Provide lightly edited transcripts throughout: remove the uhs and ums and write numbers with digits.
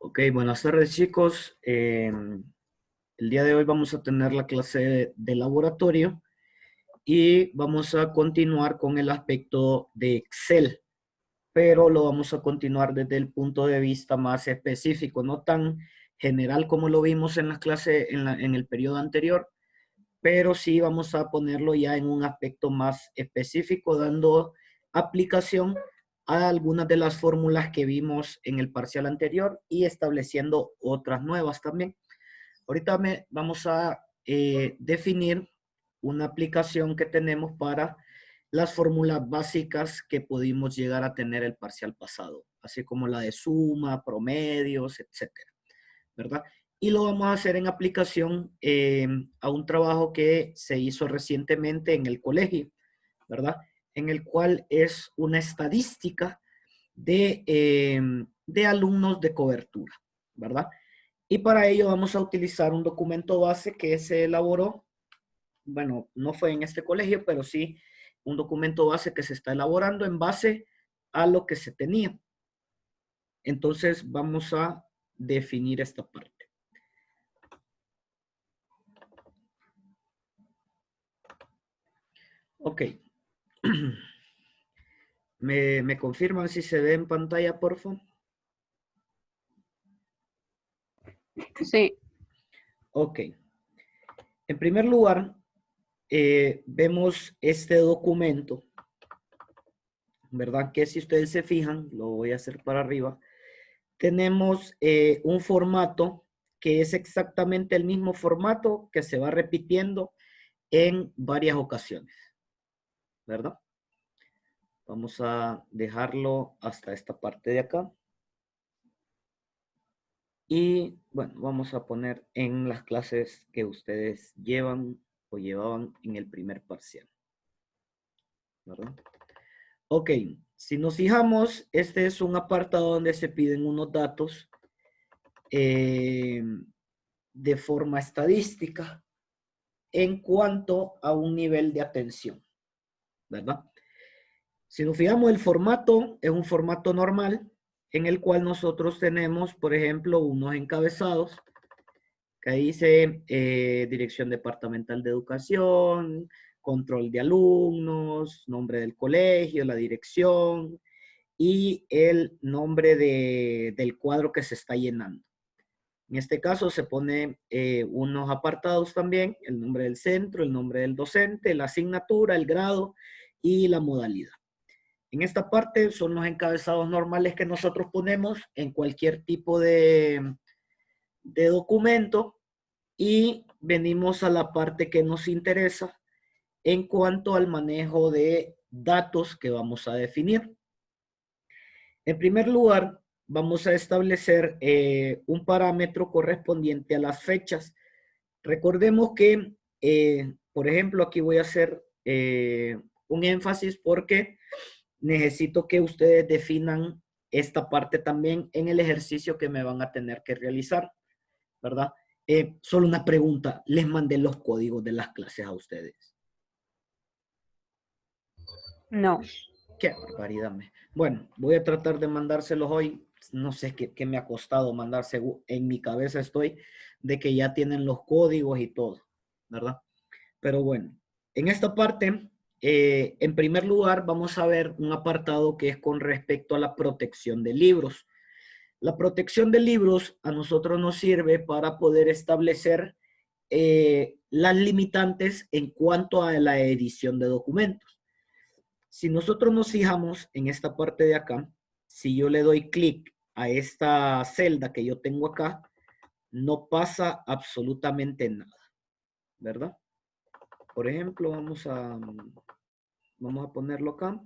Ok, buenas tardes chicos. El día de hoy vamos a tener la clase de laboratorio y vamos a continuar con el aspecto de Excel, pero lo vamos a continuar desde el punto de vista más específico, no tan general como lo vimos en las clases en el periodo anterior, pero sí vamos a ponerlo ya en un aspecto más específico, dando aplicación a algunas de las fórmulas que vimos en el parcial anterior y estableciendo otras nuevas también. Ahorita vamos a definir una aplicación que tenemos para las fórmulas básicas que pudimos llegar a tener el parcial pasado, así como la de suma, promedios, etcétera, ¿verdad? Y lo vamos a hacer en aplicación a un trabajo que se hizo recientemente en el colegio, ¿verdad? En el cual es una estadística de alumnos de cobertura, ¿verdad? Y para ello vamos a utilizar un documento base que se elaboró, bueno, no fue en este colegio, pero sí un documento base que se está elaborando en base a lo que se tenía. Entonces vamos a definir esta parte. Ok. ¿Me confirman si se ve en pantalla, por favor? Sí. Ok. En primer lugar, vemos este documento, ¿verdad? Que si ustedes se fijan, lo voy a hacer para arriba, tenemos un formato que es exactamente el mismo formato que se va repitiendo en varias ocasiones, ¿verdad? Vamos a dejarlo hasta esta parte de acá. Y bueno, vamos a poner en las clases que ustedes llevan o llevaban en el primer parcial, ¿verdad? Ok, si nos fijamos, este es un apartado donde se piden unos datos de forma estadística en cuanto a un nivel de atención, ¿verdad? Si nos fijamos, el formato es un formato normal en el cual nosotros tenemos, por ejemplo, unos encabezados que dice Dirección Departamental de Educación, control de alumnos, nombre del colegio, la dirección y el nombre del cuadro que se está llenando. En este caso se pone unos apartados también, el nombre del centro, el nombre del docente, la asignatura, el grado y la modalidad. En esta parte son los encabezados normales que nosotros ponemos en cualquier tipo de documento y venimos a la parte que nos interesa en cuanto al manejo de datos que vamos a definir. En primer lugar, vamos a establecer un parámetro correspondiente a las fechas. Recordemos que, por ejemplo, aquí voy a hacer un énfasis porque necesito que ustedes definan esta parte también en el ejercicio que me van a tener que realizar, ¿verdad? Solo una pregunta, les mandé los códigos de las clases a ustedes. No. Qué barbaridad. Bueno, voy a tratar de mandárselos hoy. No sé qué me ha costado mandar. En mi cabeza estoy de que ya tienen los códigos y todo, ¿verdad? Pero bueno, en esta parte, en primer lugar, vamos a ver un apartado que es con respecto a la protección de libros. La protección de libros a nosotros nos sirve para poder establecer las limitantes en cuanto a la edición de documentos. Si nosotros nos fijamos en esta parte de acá, si yo le doy clic a esta celda que yo tengo acá, no pasa absolutamente nada, ¿verdad? Por ejemplo, vamos a ponerlo acá.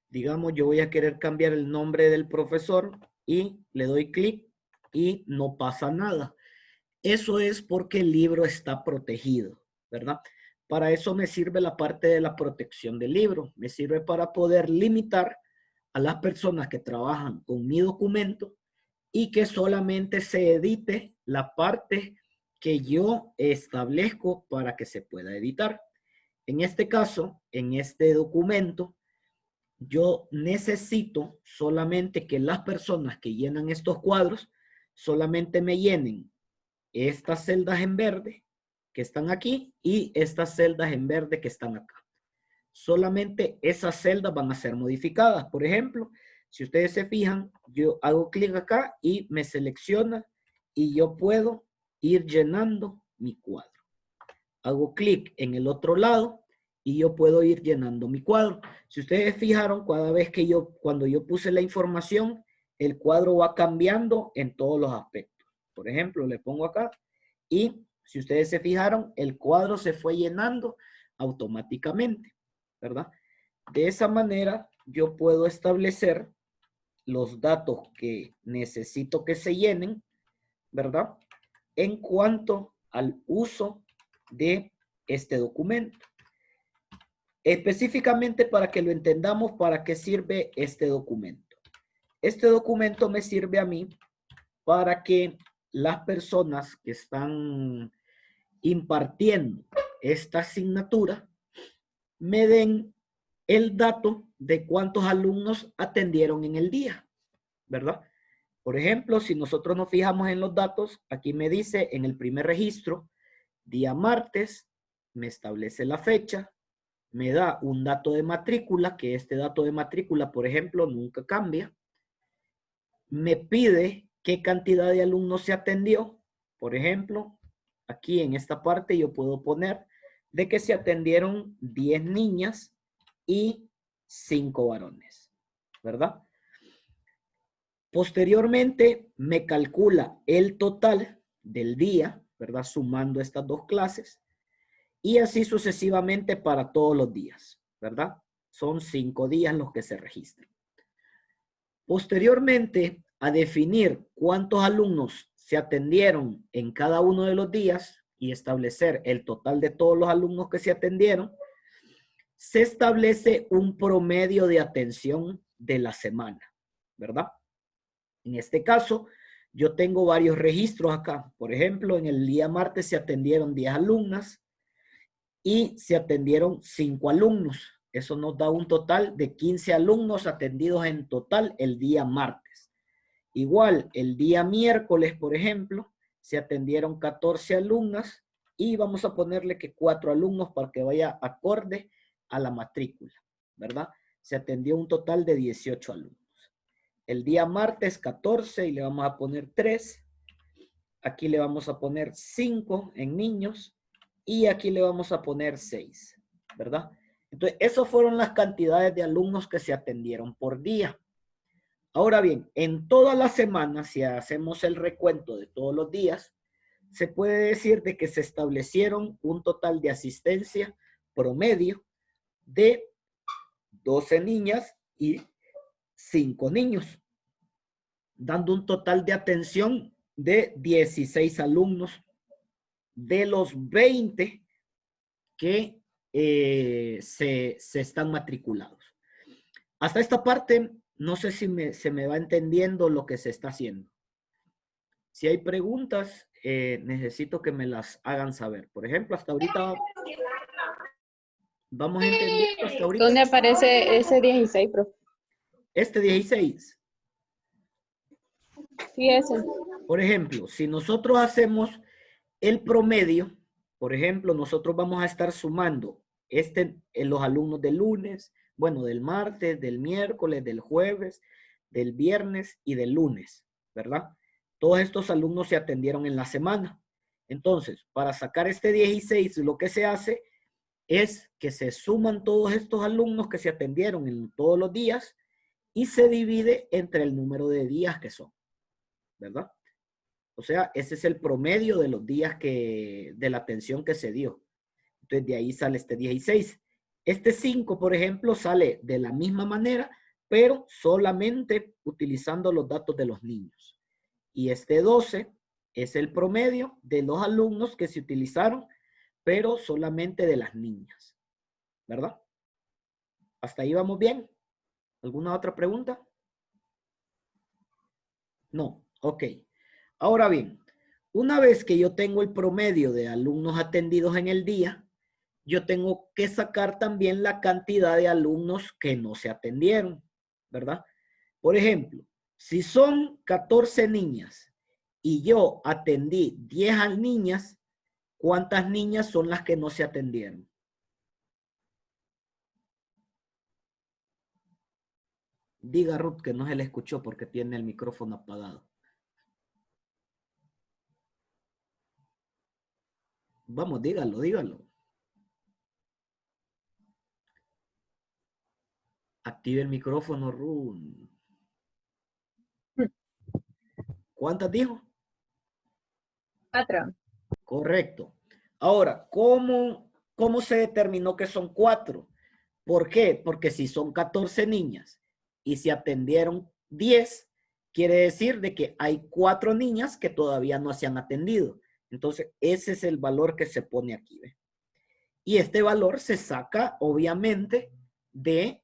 Digamos, yo voy a querer cambiar el nombre del profesor y le doy clic y no pasa nada. Eso es porque el libro está protegido, ¿verdad? Para eso me sirve la parte de la protección del libro. Me sirve para poder limitar a las personas que trabajan con mi documento y que solamente se edite la parte que yo establezco para que se pueda editar. En este caso, en este documento, yo necesito solamente que las personas que llenan estos cuadros solamente me llenen estas celdas en verde que están aquí y estas celdas en verde que están acá. Solamente esas celdas van a ser modificadas. Por ejemplo, si ustedes se fijan, yo hago clic acá y me selecciona y yo puedo ir llenando mi cuadro. Hago clic en el otro lado y yo puedo ir llenando mi cuadro. Si ustedes fijaron, cada vez que cuando yo puse la información, el cuadro va cambiando en todos los aspectos. Por ejemplo, le pongo acá y si ustedes se fijaron, el cuadro se fue llenando automáticamente, ¿verdad? De esa manera yo puedo establecer los datos que necesito que se llenen, ¿verdad? En cuanto al uso de este documento. Específicamente para que lo entendamos, ¿para qué sirve este documento? Este documento me sirve a mí para que las personas que están impartiendo esta asignatura me den el dato de cuántos alumnos atendieron en el día, ¿verdad? Por ejemplo, si nosotros nos fijamos en los datos, aquí me dice en el primer registro, día martes, me establece la fecha, me da un dato de matrícula, que este dato de matrícula, por ejemplo, nunca cambia. Me pide qué cantidad de alumnos se atendió. Por ejemplo, aquí en esta parte yo puedo poner de que se atendieron 10 niñas y 5 varones, ¿verdad? Posteriormente me calcula el total del día, ¿verdad? Sumando estas dos clases. Y así sucesivamente para todos los días, ¿verdad? Son 5 días los que se registran. Posteriormente, a definir cuántos alumnos se atendieron en cada uno de los días y establecer el total de todos los alumnos que se atendieron, se establece un promedio de atención de la semana, ¿verdad? En este caso, yo tengo varios registros acá. Por ejemplo, en el día martes se atendieron 10 alumnas, y se atendieron 5 alumnos. Eso nos da un total de 15 alumnos atendidos en total el día martes. Igual, el día miércoles, por ejemplo, se atendieron 14 alumnas y vamos a ponerle que 4 alumnos para que vaya acorde a la matrícula, ¿verdad? Se atendió un total de 18 alumnos. El día martes 14 y le vamos a poner 3. Aquí le vamos a poner 5 en niños. Y aquí le vamos a poner 6, ¿verdad? Entonces, esas fueron las cantidades de alumnos que se atendieron por día. Ahora bien, en toda la semana, si hacemos el recuento de todos los días, se puede decir de que se establecieron un total de asistencia promedio de 12 niñas y 5 niños, dando un total de atención de 16 alumnos de los 20 que se están matriculados. Hasta esta parte, no sé si se me va entendiendo lo que se está haciendo. Si hay preguntas, necesito que me las hagan saber. Por ejemplo, hasta ahorita, vamos entendiendo hasta ahorita. ¿Dónde aparece ese 16, profe? Este 16. Sí, ese. Por ejemplo, si nosotros hacemos el promedio, por ejemplo, nosotros vamos a estar sumando en los alumnos del lunes, bueno, del martes, del miércoles, del jueves, del viernes y del lunes, ¿verdad? Todos estos alumnos se atendieron en la semana. Entonces, para sacar este 16, lo que se hace es que se suman todos estos alumnos que se atendieron en todos los días y se divide entre el número de días que son, ¿verdad? O sea, ese es el promedio de los días de la atención que se dio. Entonces, de ahí sale este 16. Este 5, por ejemplo, sale de la misma manera, pero solamente utilizando los datos de los niños. Y este 12 es el promedio de los alumnos que se utilizaron, pero solamente de las niñas. ¿Verdad? ¿Hasta ahí vamos bien? ¿Alguna otra pregunta? No. Ok. Ahora bien, una vez que yo tengo el promedio de alumnos atendidos en el día, yo tengo que sacar también la cantidad de alumnos que no se atendieron, ¿verdad? Por ejemplo, si son 14 niñas y yo atendí 10 niñas, ¿cuántas niñas son las que no se atendieron? Diga Ruth que no se le escuchó porque tiene el micrófono apagado. Vamos, dígalo, dígalo. Active el micrófono, Ruth. ¿Cuántas dijo? 4. Correcto. Ahora, ¿cómo se determinó que son 4? ¿Por qué? Porque si son 14 niñas y se atendieron 10, quiere decir de que hay 4 niñas que todavía no se han atendido. Entonces, ese es el valor que se pone aquí. ¿Ve? Y este valor se saca, obviamente, de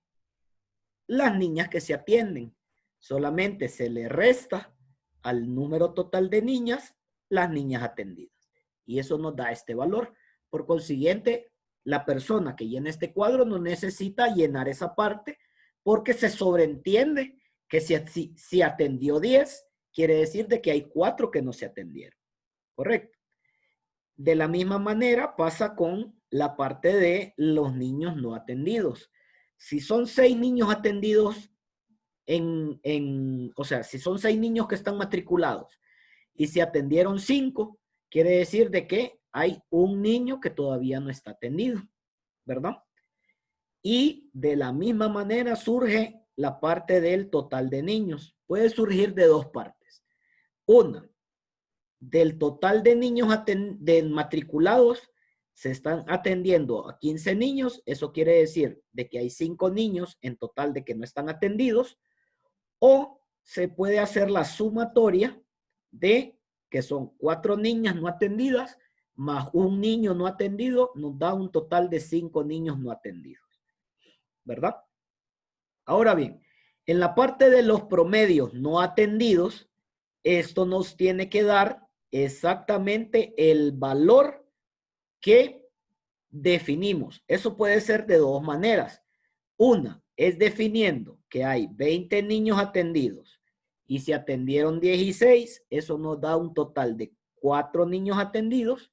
las niñas que se atienden. Solamente se le resta al número total de niñas las niñas atendidas. Y eso nos da este valor. Por consiguiente, la persona que llena este cuadro no necesita llenar esa parte porque se sobreentiende que si atendió 10, quiere decir de que hay 4 que no se atendieron. ¿Correcto? De la misma manera pasa con la parte de los niños no atendidos. Si son 6 niños atendidos o sea, si son 6 niños que están matriculados y se atendieron 5, quiere decir de que hay un niño que todavía no está atendido, ¿verdad? Y de la misma manera surge la parte del total de niños. Puede surgir de dos partes. Una, del total de niños matriculados, se están atendiendo a 15 niños. Eso quiere decir de que hay 5 niños en total de que no están atendidos. O se puede hacer la sumatoria de que son 4 niñas no atendidas más un niño no atendido, nos da un total de 5 niños no atendidos. ¿Verdad? Ahora bien, en la parte de los promedios no atendidos, esto nos tiene que dar exactamente el valor que definimos. Eso puede ser de dos maneras. Una es definiendo que hay 20 niños atendidos y se atendieron 16, eso nos da un total de 4 niños atendidos.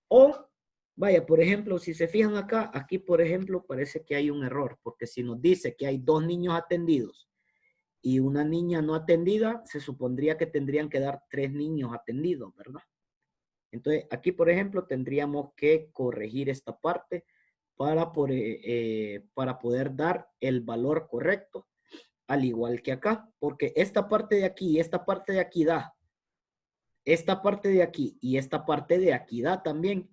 O, vaya, por ejemplo, si se fijan acá, aquí por ejemplo parece que hay un error, porque si nos dice que hay 2 niños atendidos y una niña no atendida, se supondría que tendrían que dar 3 niños atendidos, ¿verdad? Entonces, aquí por ejemplo tendríamos que corregir esta parte para poder dar el valor correcto, al igual que acá, porque esta parte de aquí y esta parte de aquí da, esta parte de aquí y esta parte de aquí da también.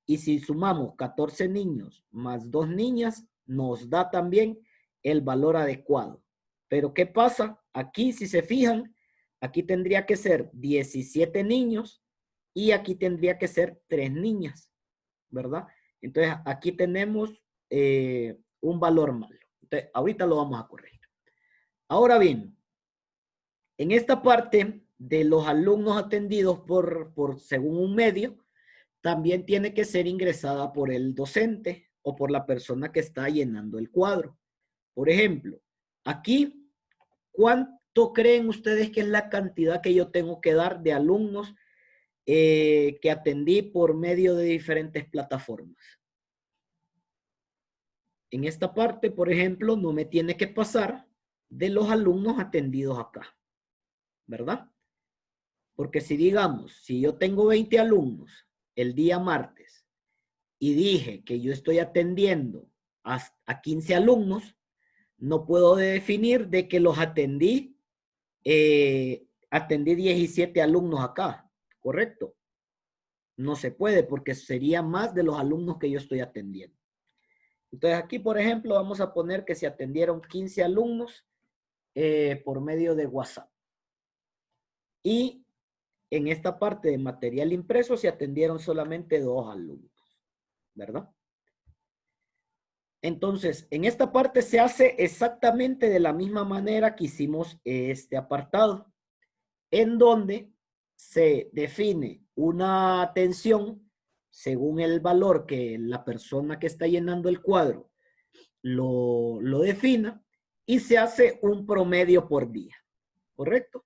Y si sumamos 14 niños más 2 niñas, nos da también el valor adecuado. Pero ¿qué pasa? Aquí, si se fijan, aquí tendría que ser 17 niños y aquí tendría que ser 3 niñas, ¿verdad? Entonces, aquí tenemos un valor malo. Entonces, ahorita lo vamos a corregir. Ahora bien, en esta parte de los alumnos atendidos según un medio, también tiene que ser ingresada por el docente o por la persona que está llenando el cuadro. Por ejemplo, aquí, ¿cuánto creen ustedes que es la cantidad que yo tengo que dar de alumnos que atendí por medio de diferentes plataformas? En esta parte, por ejemplo, no me tiene que pasar de los alumnos atendidos acá, ¿verdad? Porque si digamos, si yo tengo 20 alumnos el día martes y dije que yo estoy atendiendo a 15 alumnos, no puedo definir de que los atendí 17 alumnos acá, ¿correcto? No se puede porque sería más de los alumnos que yo estoy atendiendo. Entonces aquí, por ejemplo, vamos a poner que se atendieron 15 alumnos por medio de WhatsApp. Y en esta parte de material impreso se atendieron solamente 2 alumnos, ¿verdad? Entonces, en esta parte se hace exactamente de la misma manera que hicimos este apartado, en donde se define una atención según el valor que la persona que está llenando el cuadro lo defina, y se hace un promedio por día, ¿correcto?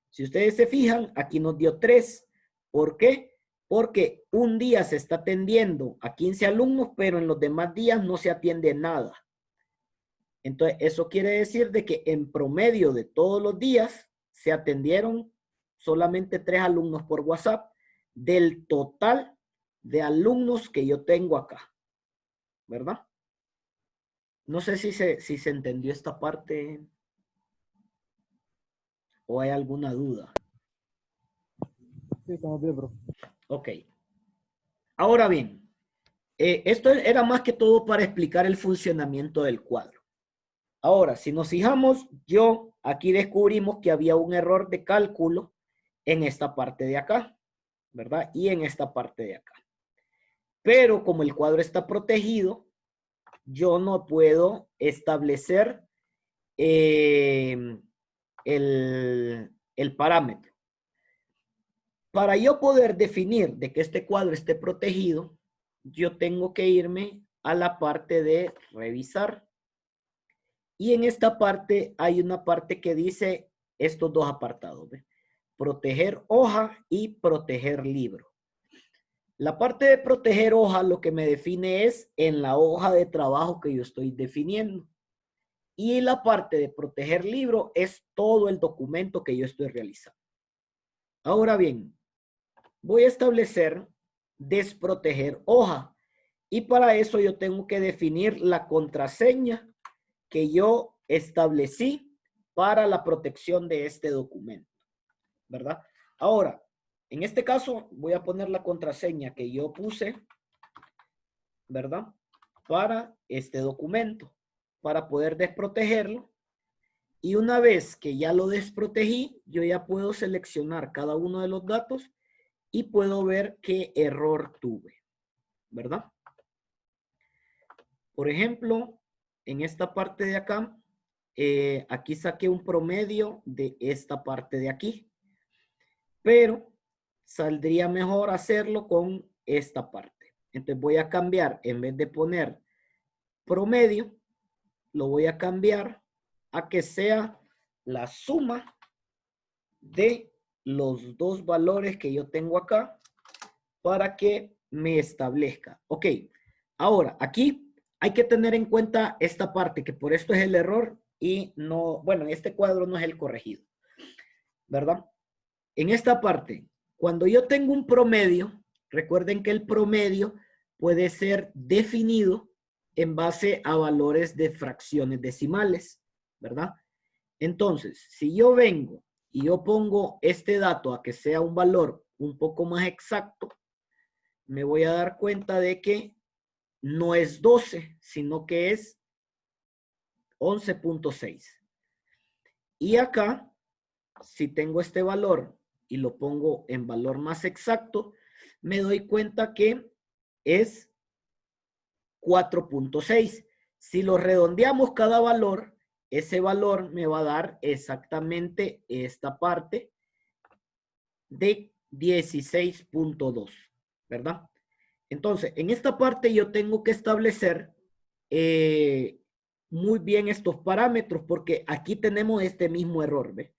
Si ustedes se fijan, aquí nos dio 3. ¿Por qué? Porque un día se está atendiendo a 15 alumnos, pero en los demás días no se atiende nada. Entonces, eso quiere decir de que en promedio de todos los días se atendieron solamente 3 alumnos por WhatsApp del total de alumnos que yo tengo acá, ¿verdad? No sé si se entendió esta parte o hay alguna duda. Sí, estamos bien, bro. Ok. Ahora bien, esto era más que todo para explicar el funcionamiento del cuadro. Ahora, si nos fijamos, aquí descubrimos que había un error de cálculo en esta parte de acá, ¿verdad? Y en esta parte de acá. Pero como el cuadro está protegido, yo no puedo establecer el parámetro. Para yo poder definir de que este cuadro esté protegido, yo tengo que irme a la parte de revisar. Y en esta parte hay una parte que dice estos dos apartados, ¿ve? Proteger hoja y proteger libro. La parte de proteger hoja lo que me define es en la hoja de trabajo que yo estoy definiendo. Y la parte de proteger libro es todo el documento que yo estoy realizando. Ahora bien, voy a establecer desproteger hoja. Y para eso yo tengo que definir la contraseña que yo establecí para la protección de este documento, ¿verdad? Ahora, en este caso voy a poner la contraseña que yo puse, ¿verdad? Para este documento, para poder desprotegerlo. Y una vez que ya lo desprotegí, yo ya puedo seleccionar cada uno de los datos y puedo ver qué error tuve, ¿verdad? Por ejemplo, en esta parte de acá, aquí saqué un promedio de esta parte de aquí, pero saldría mejor hacerlo con esta parte. Entonces voy a cambiar, en vez de poner promedio, lo voy a cambiar a que sea la suma de los dos valores que yo tengo acá para que me establezca. Ok, ahora aquí hay que tener en cuenta esta parte, que por esto es el error y no, bueno, en este cuadro no es el corregido, ¿verdad? En esta parte, cuando yo tengo un promedio, recuerden que el promedio puede ser definido en base a valores de fracciones decimales, ¿verdad? Entonces, si yo vengo y yo pongo este dato a que sea un valor un poco más exacto, me voy a dar cuenta de que no es 12, sino que es 11.6. Y acá, si tengo este valor y lo pongo en valor más exacto, me doy cuenta que es 4.6. Si lo redondeamos cada valor, ese valor me va a dar exactamente esta parte de 16.2, ¿verdad? Entonces, en esta parte yo tengo que establecer muy bien estos parámetros porque aquí tenemos este mismo error, ¿ve?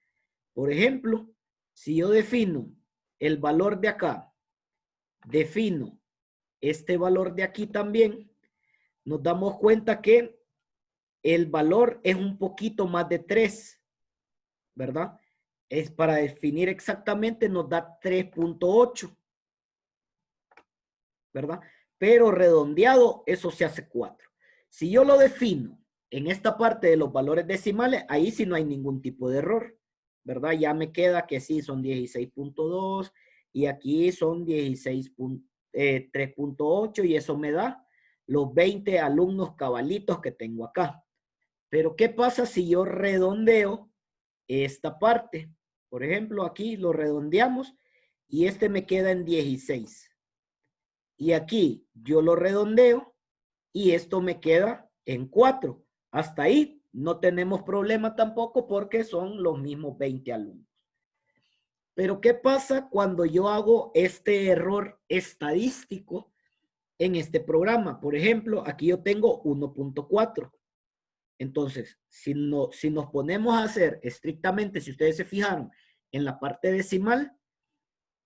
Por ejemplo, si yo defino el valor de acá, defino este valor de aquí también, nos damos cuenta que el valor es un poquito más de 3, ¿verdad? Es para definir exactamente nos da 3.8, ¿verdad? Pero redondeado eso se hace 4. Si yo lo defino en esta parte de los valores decimales, ahí sí no hay ningún tipo de error, ¿verdad? Ya me queda que sí son 16.2 y aquí son 3.8 y eso me da los 20 alumnos cabalitos que tengo acá. Pero ¿qué pasa si yo redondeo esta parte? Por ejemplo, aquí lo redondeamos y este me queda en 16. Y aquí yo lo redondeo y esto me queda en 4. Hasta ahí no tenemos problema tampoco porque son los mismos 20 alumnos. Pero ¿qué pasa cuando yo hago este error estadístico en este programa? Por ejemplo, aquí yo tengo 1.4. Entonces, si nos ponemos a hacer estrictamente, si ustedes se fijaron en la parte decimal,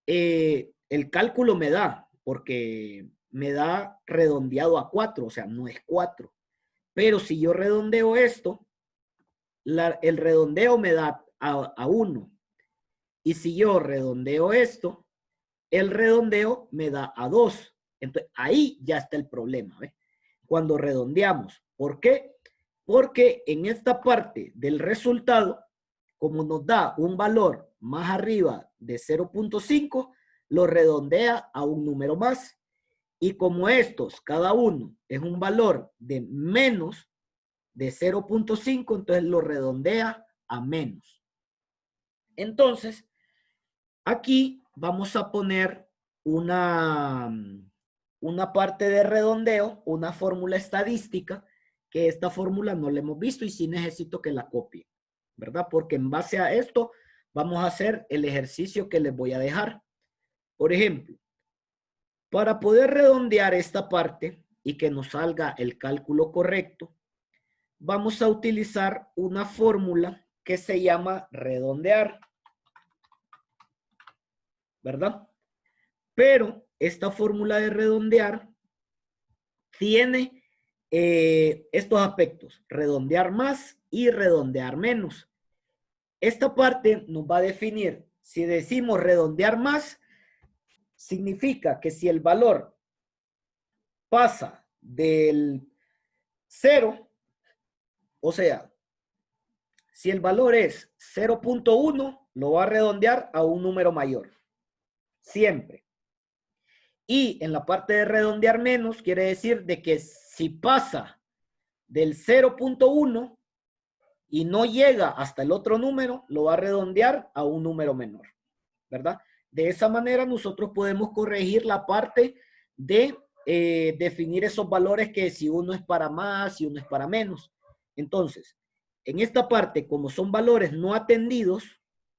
el cálculo me da, porque me da redondeado a 4, o sea, no es 4. Pero si yo redondeo esto, el redondeo me da a 1. Y si yo redondeo esto, el redondeo me da a 2. Entonces, ahí ya está el problema, ¿ves? Cuando redondeamos. ¿Por qué? Porque en esta parte del resultado, como nos da un valor más arriba de 0.5, lo redondea a un número más. Y como estos, cada uno es un valor de menos de 0.5, entonces lo redondea a menos. Entonces, aquí vamos a poner una parte de redondeo, una fórmula estadística, que esta fórmula no la hemos visto y sí necesito que la copie, ¿verdad? Porque en base a esto vamos a hacer el ejercicio que les voy a dejar. Por ejemplo, para poder redondear esta parte y que nos salga el cálculo correcto, vamos a utilizar una fórmula que se llama redondear, ¿verdad? Pero esta fórmula de redondear tiene estos aspectos, redondear más y redondear menos. Esta parte nos va a definir, si decimos redondear más, significa que si el valor pasa del 0, o sea, si el valor es 0.1, lo va a redondear a un número mayor. Siempre. Y en la parte de redondear menos, quiere decir de que si pasa del 0.1 y no llega hasta el otro número, lo va a redondear a un número menor, ¿verdad? De esa manera nosotros podemos corregir la parte de definir esos valores que si uno es para más, si uno es para menos. Entonces, en esta parte, como son valores no atendidos,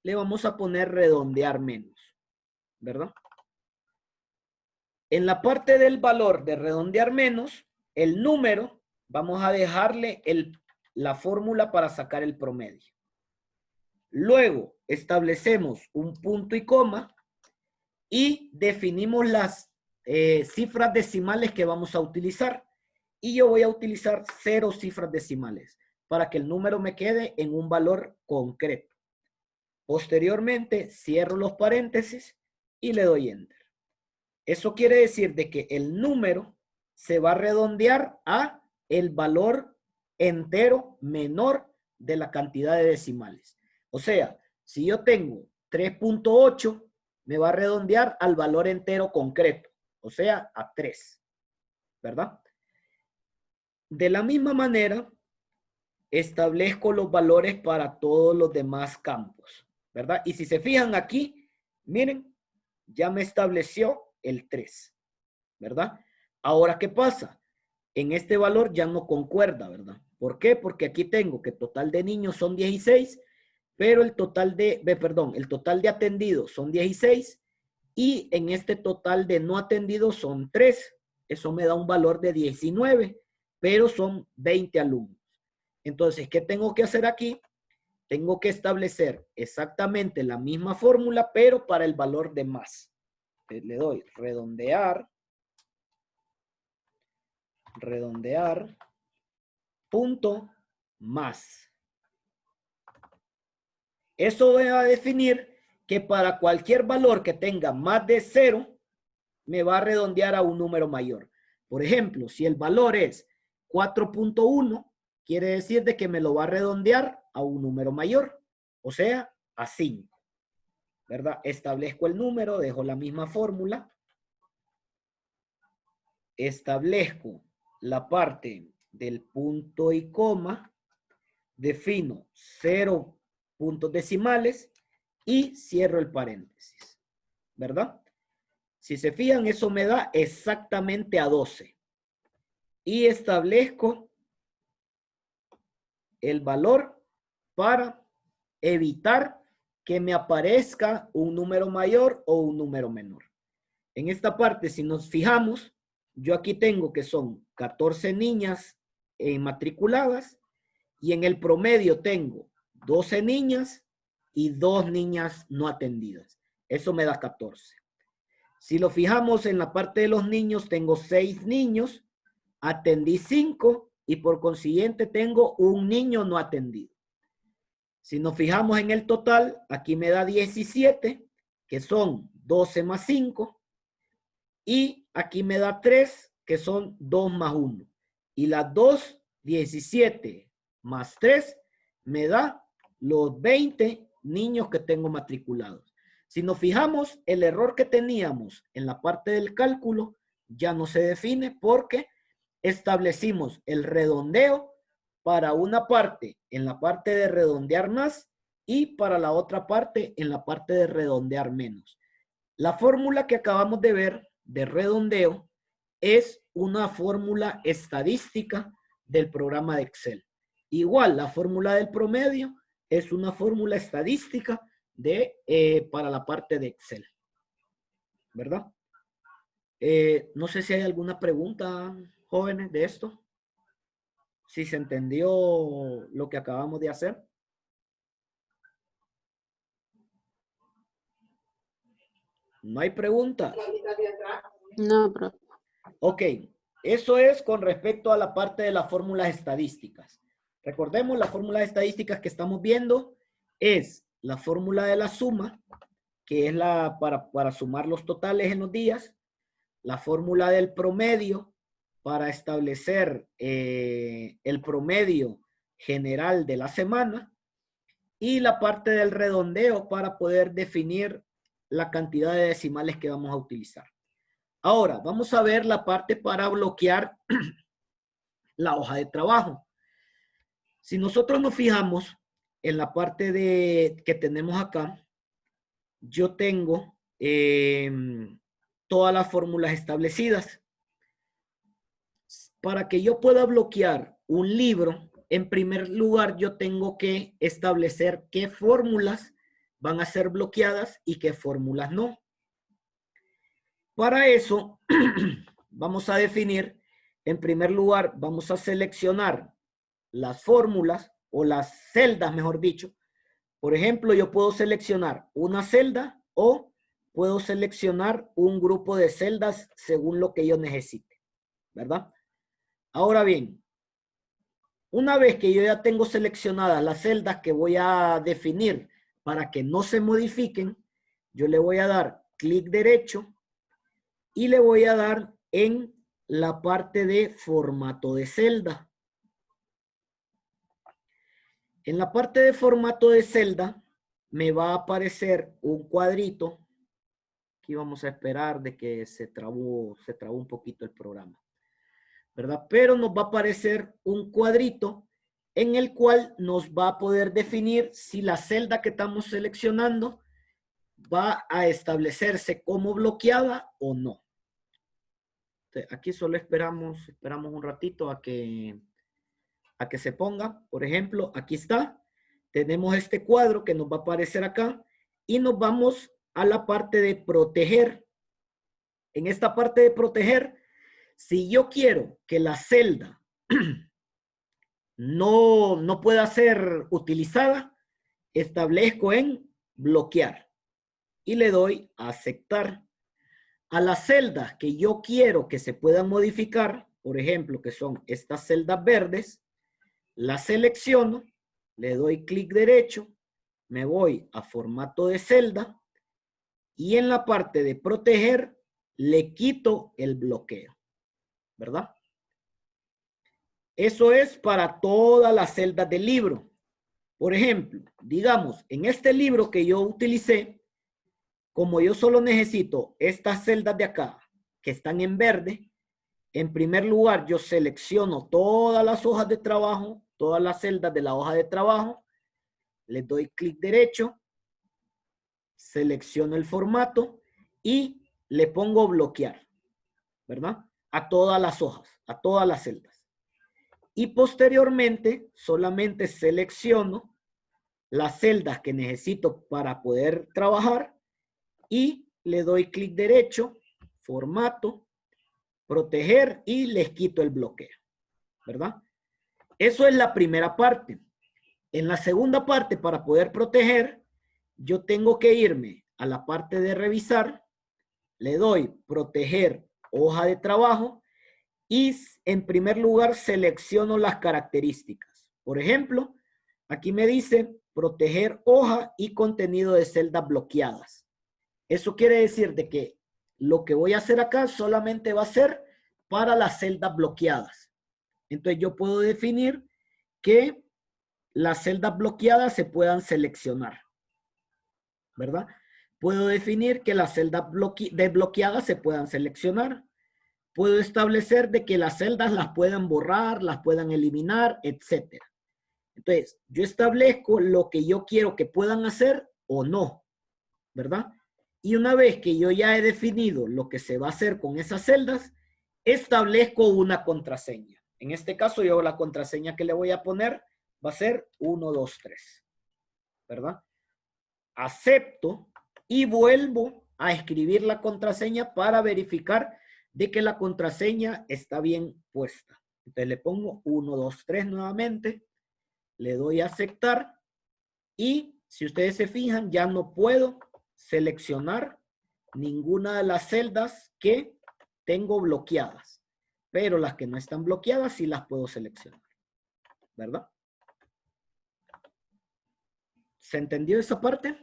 le vamos a poner redondear menos, ¿verdad? En la parte del valor de redondear menos, el número, vamos a dejarle la fórmula para sacar el promedio. Luego, establecemos un punto y coma y definimos las cifras decimales que vamos a utilizar. Y yo voy a utilizar 0 cifras decimales para que el número me quede en un valor concreto. Posteriormente, cierro los paréntesis y le doy enter. Eso quiere decir de que el número se va a redondear a el valor entero menor de la cantidad de decimales. O sea, si yo tengo 3.8, me va a redondear al valor entero concreto, o sea, a 3, ¿verdad? De la misma manera, establezco los valores para todos los demás campos, ¿verdad? Y si se fijan aquí, miren, ya me estableció el 3, ¿verdad? Ahora, ¿qué pasa? En este valor ya no concuerda, ¿verdad? ¿Por qué? Porque aquí tengo que el total de niños son 16, pero el total de atendidos son 16 y en este total de no atendidos son 3. Eso me da un valor de 19, pero son 20 alumnos. Entonces, ¿qué tengo que hacer aquí? Tengo que establecer exactamente la misma fórmula, pero para el valor de más. Le doy redondear, punto más. Eso va a definir que para cualquier valor que tenga más de 0, me va a redondear a un número mayor. Por ejemplo, si el valor es 4.1, quiere decir de que me lo va a redondear a un número mayor, o sea, a 5. ¿Verdad? Establezco el número, dejo la misma fórmula. Establezco la parte del punto y coma. Defino 0 puntos decimales y cierro el paréntesis. ¿Verdad? Si se fijan, eso me da exactamente a 12. Y establezco el valor para evitar que me aparezca un número mayor o un número menor. En esta parte, si nos fijamos, yo aquí tengo que son 14 niñas matriculadas y en el promedio tengo 12 niñas y 2 niñas no atendidas. Eso me da 14. Si lo fijamos en la parte de los niños, tengo 6 niños, atendí 5 y por consiguiente tengo un niño no atendido. Si nos fijamos en el total, aquí me da 17, que son 12 más 5. Y aquí me da 3, que son 2 más 1. Y las 2, 17 más 3, me da los 20 niños que tengo matriculados. Si nos fijamos, el error que teníamos en la parte del cálculo ya no se define porque establecimos el redondeo para una parte en la parte de redondear más y para la otra parte en la parte de redondear menos. La fórmula que acabamos de ver de redondeo es una fórmula estadística del programa de Excel. Igual, la fórmula del promedio es una fórmula estadística para la parte de Excel. ¿Verdad? No sé si hay alguna pregunta, jóvenes, de esto. Si se entendió lo que acabamos de hacer. ¿No hay preguntas? No, profe. Ok, eso es con respecto a la parte de las fórmulas estadísticas. Recordemos, las fórmulas estadísticas que estamos viendo es la fórmula de la suma, que es la para sumar los totales en los días, la fórmula del promedio para establecer el promedio general de la semana y la parte del redondeo para poder definir la cantidad de decimales que vamos a utilizar. Ahora, vamos a ver la parte para bloquear la hoja de trabajo. Si nosotros nos fijamos en la parte que tenemos acá, yo tengo todas las fórmulas establecidas. Para que yo pueda bloquear un libro, en primer lugar yo tengo que establecer qué fórmulas van a ser bloqueadas y qué fórmulas no. Para eso, vamos a definir, en primer lugar, vamos a seleccionar las fórmulas o las celdas, mejor dicho. Por ejemplo, yo puedo seleccionar una celda o puedo seleccionar un grupo de celdas según lo que yo necesite, ¿verdad? Ahora bien, una vez que yo ya tengo seleccionadas las celdas que voy a definir para que no se modifiquen, yo le voy a dar clic derecho y le voy a dar en la parte de formato de celda. En la parte de formato de celda me va a aparecer un cuadrito. Aquí vamos a esperar de que se trabó un poquito el programa, ¿verdad? Pero nos va a aparecer un cuadrito en el cual nos va a poder definir si la celda que estamos seleccionando va a establecerse como bloqueada o no. Aquí solo esperamos un ratito a que se ponga. Por ejemplo, aquí está. Tenemos este cuadro que nos va a aparecer acá y nos vamos a la parte de proteger. En esta parte de proteger, si yo quiero que la celda no pueda ser utilizada, establezco en bloquear y le doy a aceptar. A las celdas que yo quiero que se puedan modificar, por ejemplo, que son estas celdas verdes, las selecciono, le doy clic derecho, me voy a formato de celda y en la parte de proteger le quito el bloqueo, ¿verdad? Eso es para todas las celdas del libro. Por ejemplo, digamos, en este libro que yo utilicé, como yo solo necesito estas celdas de acá que están en verde, en primer lugar yo selecciono todas las hojas de trabajo, todas las celdas de la hoja de trabajo, le doy clic derecho, selecciono el formato y le pongo bloquear, ¿verdad? A todas las hojas, a todas las celdas. Y posteriormente solamente selecciono las celdas que necesito para poder trabajar y le doy clic derecho, formato, proteger y les quito el bloqueo, ¿verdad? Eso es la primera parte. En la segunda parte, para poder proteger, yo tengo que irme a la parte de revisar, le doy proteger hoja de trabajo y en primer lugar selecciono las características. Por ejemplo, aquí me dice proteger hoja y contenido de celdas bloqueadas. Eso quiere decir de que lo que voy a hacer acá solamente va a ser para las celdas bloqueadas. Entonces yo puedo definir que las celdas bloqueadas se puedan seleccionar, ¿verdad? Puedo definir que las celdas desbloqueadas se puedan seleccionar. Puedo establecer de que las celdas las puedan borrar, las puedan eliminar, etc. Entonces, yo establezco lo que yo quiero que puedan hacer o no, ¿verdad? Y una vez que yo ya he definido lo que se va a hacer con esas celdas, establezco una contraseña. En este caso, yo la contraseña que le voy a poner va a ser 1, 2, 3, ¿verdad? Acepto y vuelvo a escribir la contraseña para verificar de que la contraseña está bien puesta. Entonces le pongo 1, 2, 3 nuevamente, le doy a aceptar y si ustedes se fijan ya no puedo seleccionar ninguna de las celdas que tengo bloqueadas, pero las que no están bloqueadas sí las puedo seleccionar, ¿verdad? ¿Se entendió esa parte?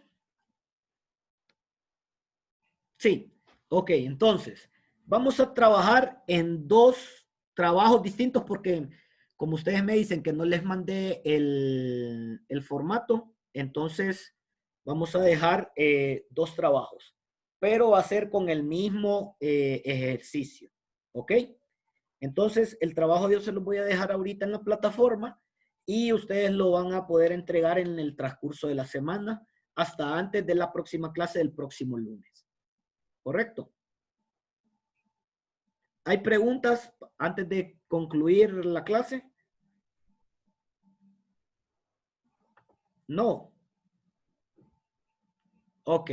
Sí. Ok, entonces, vamos a trabajar en dos trabajos distintos porque como ustedes me dicen que no les mandé el formato, entonces vamos a dejar dos trabajos, pero va a ser con el mismo ejercicio. ¿Ok? Entonces, el trabajo yo se los voy a dejar ahorita en la plataforma y ustedes lo van a poder entregar en el transcurso de la semana hasta antes de la próxima clase del próximo lunes. ¿Correcto? ¿Hay preguntas antes de concluir la clase? No. Ok.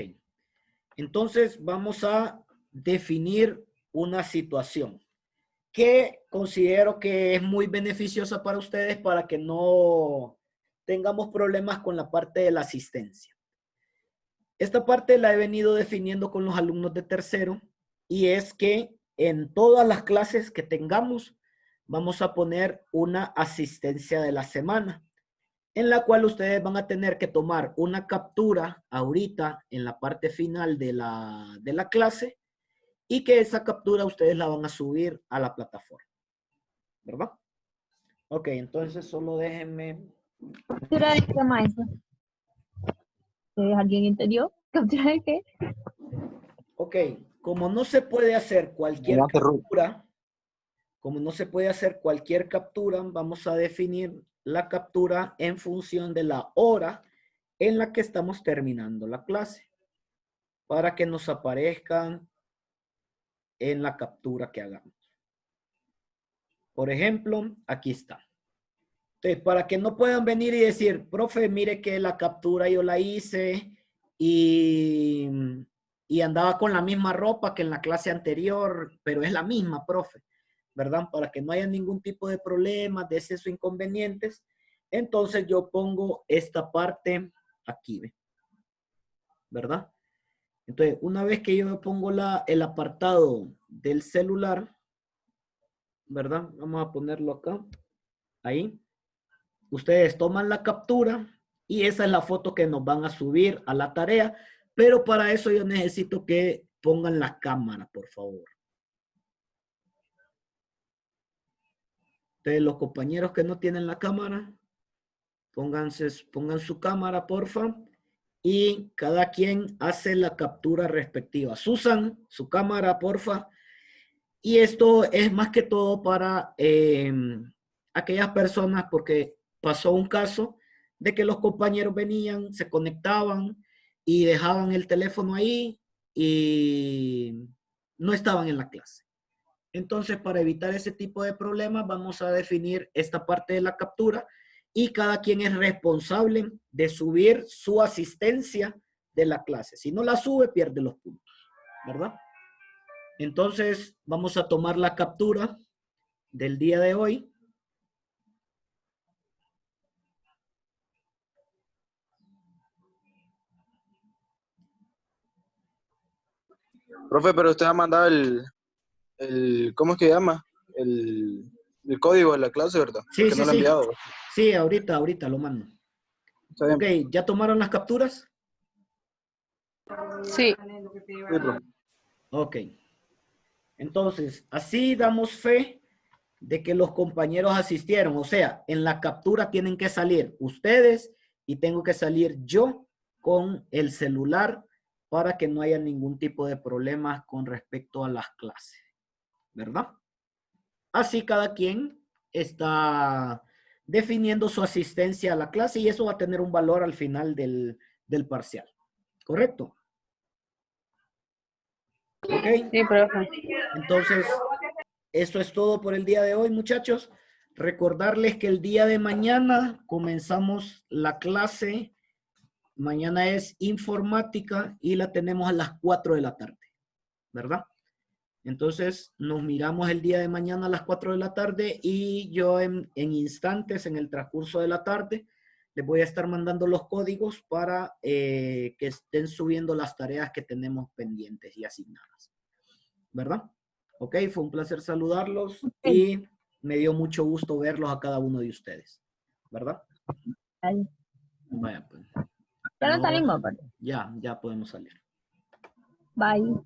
Entonces vamos a definir una situación que considero que es muy beneficiosa para ustedes para que no tengamos problemas con la parte de la asistencia. Esta parte la he venido definiendo con los alumnos de tercero y es que en todas las clases que tengamos vamos a poner una asistencia de la semana en la cual ustedes van a tener que tomar una captura ahorita en la parte final de la clase y que esa captura ustedes la van a subir a la plataforma, ¿verdad? Ok, entonces solo déjenme... ¿Captura de qué, maestro? ¿Alguien entendió? ¿Captura de qué? Ok, como no se puede hacer cualquier captura, vamos a definir la captura en función de la hora en la que estamos terminando la clase para que nos aparezcan en la captura que hagamos. Por ejemplo, aquí está. Entonces, para que no puedan venir y decir, profe, mire que la captura yo la hice y andaba con la misma ropa que en la clase anterior, pero es la misma, profe, ¿verdad? Para que no haya ningún tipo de problemas, de exceso, inconvenientes. Entonces yo pongo esta parte aquí, ¿verdad? Entonces, una vez que yo pongo el apartado del celular, ¿verdad? Vamos a ponerlo acá, ahí. Ustedes toman la captura y esa es la foto que nos van a subir a la tarea, pero para eso yo necesito que pongan la cámara, por favor. Entonces, los compañeros que no tienen la cámara, pongan su cámara, porfa, y cada quien hace la captura respectiva. Susan, su cámara, porfa. Y esto es más que todo para aquellas personas, porque pasó un caso de que los compañeros venían, se conectaban y dejaban el teléfono ahí y no estaban en la clase. Entonces, para evitar ese tipo de problemas, vamos a definir esta parte de la captura y cada quien es responsable de subir su asistencia de la clase. Si no la sube, pierde los puntos, ¿verdad? Entonces, vamos a tomar la captura del día de hoy. Profe, pero usted ha mandado ¿cómo es que llama? El código de la clase, ¿verdad? Sí, Porque sí, no lo he sí. enviado. Sí, ahorita lo mando. Está bien. Ok, ¿ya tomaron las capturas? Sí. Sí, profe. Ok. Entonces, así damos fe de que los compañeros asistieron. O sea, en la captura tienen que salir ustedes y tengo que salir yo con el celular para que no haya ningún tipo de problemas con respecto a las clases, ¿verdad? Así cada quien está definiendo su asistencia a la clase y eso va a tener un valor al final del parcial. ¿Correcto? ¿Ok? Sí, profe. Entonces, eso es todo por el día de hoy, muchachos. Recordarles que el día de mañana comenzamos la clase. Mañana es informática y la tenemos a las 4 de la tarde, ¿verdad? Entonces, nos miramos el día de mañana a las 4 de la tarde y yo en instantes, en el transcurso de la tarde, les voy a estar mandando los códigos para que estén subiendo las tareas que tenemos pendientes y asignadas, ¿verdad? Ok, fue un placer saludarlos y me dio mucho gusto verlos a cada uno de ustedes, ¿verdad? Ahí. Vaya, pues. Ya no Nos- salimos, profe. ya podemos salir. Bye.